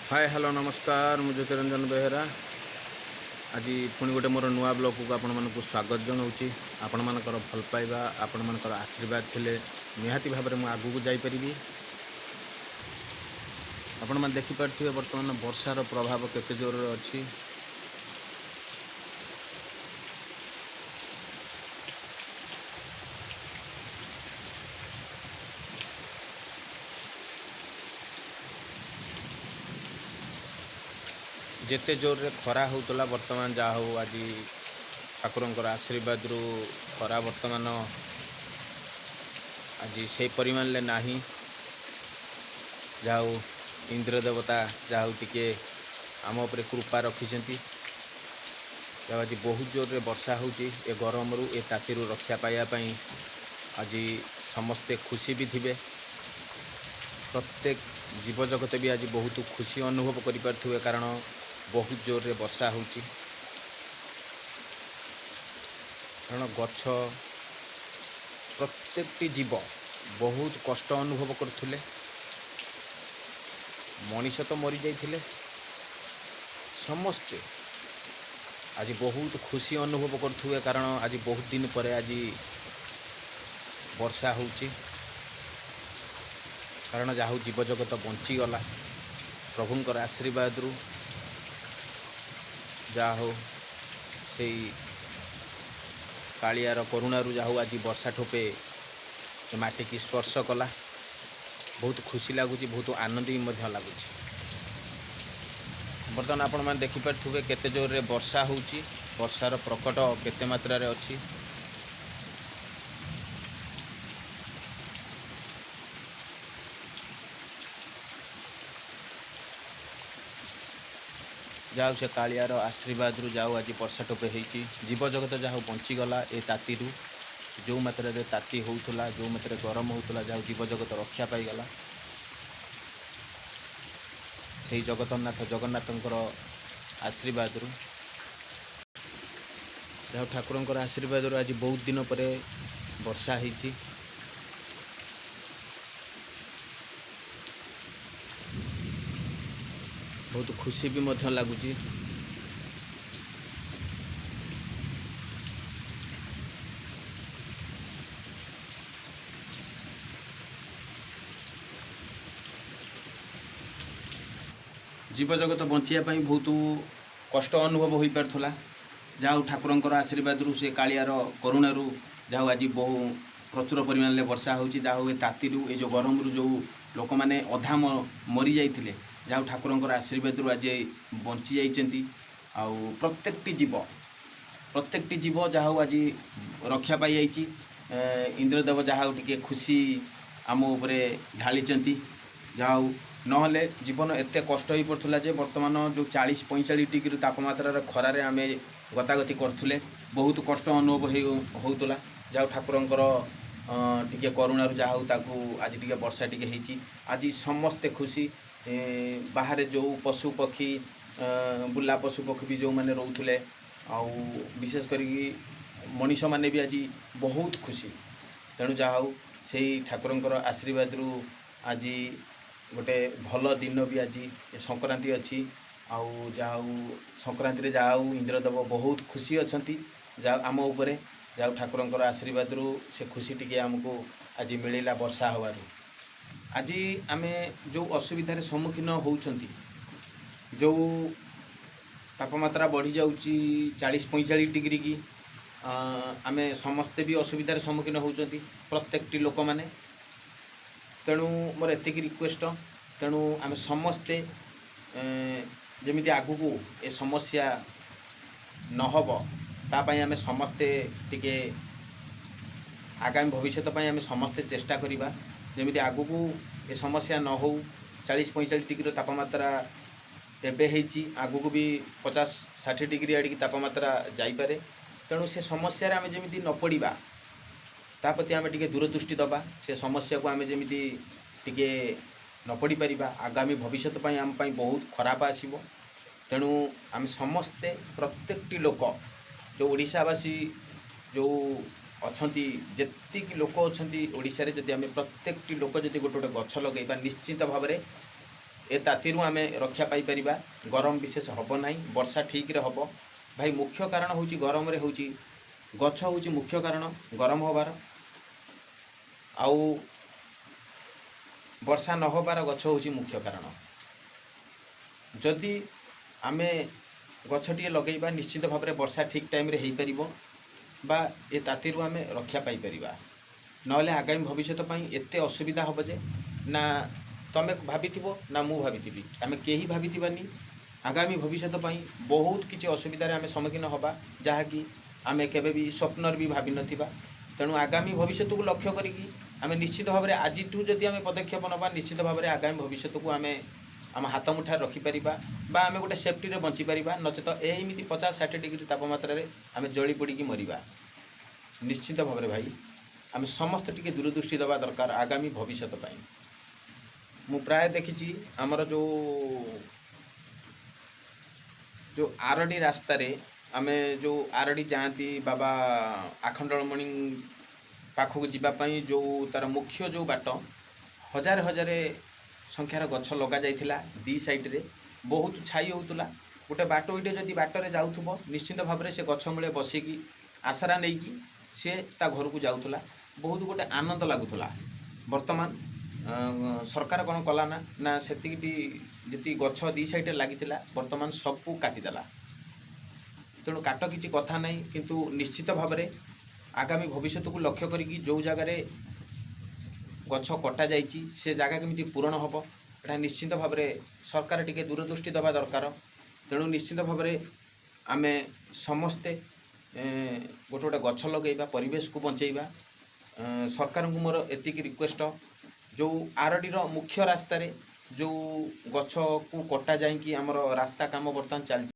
Hi hello नमस्कार मुझे ज्योतिरंजन बेहेरा आज पुणी गोटे मोर नुआ ब्लॉग को आपण मानक स्वागत जनाऊँगी। आपण मानकर भल पाइबा आपण मानकर आशीर्वाद थिले निहाती भाव में आगू को जापरि। आपण मैंने देखिपे बर्तमान वर्षार प्रभाव केते जोर अच्छी। जेते जोर रे खरा होतला वर्तमान जा हो आज ठाकुरंकर आशीर्वाद रु खरा वर्तमान आज से परिमाण ले नाही। जाऊ इंद्र देवता जाऊ टिके आम उपरे कृपा रखिछंती। आज बहुत जोर रे वर्षा होची। ए गरम रु ए ताती रु रक्षा पाया पई आज समस्ते खुशी भी थिबे। प्रत्येक जीव जगत भी आज बहुत खुशी अनुभव करि पारथुवे कारण बहुत जोर रे वर्षा होची। कारण गछ प्रत्येकटी जीव बहुत कष्ट अनुभव करथुले। मनीष तो मरी जाइथिले समस्ते आज बहुत खुशी अनुभव करथुवे कारण आज बहुत दिन पर आज वर्षा होची। कारण जाहु जीव जगत बंची गला प्रभुंकर आशीर्वाद रु जाहो से कालियार करुणारू जाहु आज वर्षा ठोपे माटी की स्पर्श कला बहुत खुशी लगुच बहुत आनंद भी लगुच। बर्तमान आपण मैंने देखिपे केते जोर रे वर्षा होची। वर्षार प्रकट केते मात्रा रे अच्छी। जाऊ से कालियार आशीर्वाद रु जाऊ आज वर्षा टोपे होती। जीव जगत जाऊ बंचीगला ए ताती रु जो मात्रा रे ताती होउथला जो मात्रा गरम होउथला जाऊ जीव जगत रक्षा पाईगला। से जगन्नाथ जगन्नाथंकर आशीर्वाद रु जाऊ ठाकुरंकर आशीर्वाद रु आज बहुत दिन पर वर्षा होती। बहुत खुशी भी मध्य लगुच। जीव जगत बंचापी बहुत कष्ट अनुभव हो पार्ला। जाऊ ठाकुरंकर आशीर्वाद रु से कालियार करुणारू जाऊ आज बहु प्रचुर परिमाण में वर्षा होची। जाऊ ए ताती रु ए जो गरम रु जो लोक मैंने अधा मरी जाइथिले जाऊ ठाकुरंकर आशीर्वाद रु आज बंची जाइछंती। आउ प्रत्येकटी जीव जाऊ आज रक्षा पाई जाइछि। इंद्रदेव जाऊ टिके खुशी आम उपरे ढालीचंती। जाऊ नहले जीवन एते कष्ट हो पड़ता जे वर्तमान जो 40-45 डिग्री तापमात्रा खरारे आम गतागति करथुले बहुत कष्ट अनुभव होउतला। जाऊ ठाकुरंकर टिके करुणारू जाऊ ताकू आज टिके वर्षा टिके हेची। आज समस्ते खुशी। बाहर जो पशु पक्षी बुला पशु पक्षी भी जो मैंने रोथुले आउ विशेष करी मनीष माने भी आज बहुत खुशी। तेणु जाऊ से ठाकुरंकर आशीर्वाद रु आज गोटे भल दिन भी आज संक्रांति अच्छी। आउ जाऊ संक्रांति रे जाऊ इंद्रदेव बहुत खुशी अच्छी जाऊ आम उपरे जाऊ ठाकुरंकर आशीर्वाद रु से खुशी टिके आमको आज मिलला वर्षा हवारू। आज आमे जो असुविधार सम्मुखीन होउछंती जो तापमात्रा बढ़ी जाउची 40-45 डिग्री की आमे समस्ते भी असुविधार सम्मुखीन होउछंती प्रत्येकटी लोक माने। तेणु मोर एतिक रिक्वेस्ट तेणु आम समस्ते जमिति आगु को ए समस्या नहब तापाई आम समस्ते टिके आगामी भविष्य आम समस्ते चेष्टा करिबा जमिति आगु को ए समस्या न हो। 40-45 डिग्री तापमात्रा एबे हेची आगु को भी 50-60 डिग्री आड़ी तापमात्रा जाइपारे। तेणु से समस्या आम जमिति न पड़िबा ताप्रति आम टिके दूरदृष्टि दबा से समस्या को आम जमिति टिके न पड़ी पारिबा। आगामी भविष्य आम पाई बहुत खराब आसीबो। तेणु आम समस्ते प्रत्येकटी लोक जो ओडिशावासी जो अछंती जेतिक लोक अछंती ओडिशा रे जदि आम प्रत्येकटी लोक जदि गोटे गोटे गछ लगेबा निश्चित भाव में ए तातीरू आम रक्षा पाई गरम विशेष हम ना वर्षा ठीक रे हम भाई मुख्य कारण हूँ गरम रे हूँ गछ हूँ मुख्य कारण गरम होबार आउ वर्षा न होबार गछ हूँ मुख्य कारण जदि आमे गछटिए लगेबा निश्चित भाव में वर्षा ठीक टाइम रे हो पार बा ए तातीरू आमे रक्षा पाई परिबा नहले आगामी भविष्य एते असुविधा हम जे ना तमे भाविथिबो ना मु भाविथिबी आमे केही भाविथिबानी आगामी भविष्य बहुत किसी असुविधार आमे सम्मुखीन हवा जहाँकि आमे केबे भी स्वप्नर भी भावी नथिबा तेणु आगामी भविष्य को लक्ष्य करिकी आमे निश्चित भाव में आज जदि आमे पदक्षेप नबा निश्चित भाव में आगामी भविष्य को आमे आम हाथ मुठा रखिपर बा आमे गोटे सेफ्टी रे बंची परिबा नचेत एमिति 50-60 डिग्री तापमात्रा रे आमे जली पड़ी मरिबा निश्चित भाव में भाई आम समस्त टिके दूरदृष्टि देवा दरकार आगामी भविष्य मु प्राय देखी आमर जो जो आरडी रास्ता रे आमे जो आरडी जाती बाबा आखंडलमणि पाखक जीवाई जो तार मुख्य जो बाट हजार हजार संख्यार गछ लगा जाइथिला दी साइड रे बहुत छाई होउतला गोटे बाट इटे जदि बाटरे जाउथबो निश्चित भाव में से गछ मूले बसिकी आसरा नहीं कि सी ता घर को जाऊला बहुत गोटे आनंद लगुला वर्तमान सरकार कौन कला ना से जी गछ दी साइड लगी वर्तमान सबू काटिदेला तेणु काट किसी कथा नहीं किंतु निश्चित भाव में आगामी भविष्य को लक्ष्य करी जो जगार गछ कटा जाइए से जगह केमी पूरण हम एटा निश्चित भाव में सरकार टिके दूरदृष्टि देवा दरकार तेणु निश्चित भाव में आम समस्ते गोटे गोटे गछ लगेगा परिवेश को बंचेगा सरकार को मोर एतिक रिक्वेस्ट जो आरडी मुख्य रास्तार जो गछ को कटा जाकि आमर रास्ता काम बर्तमान चलती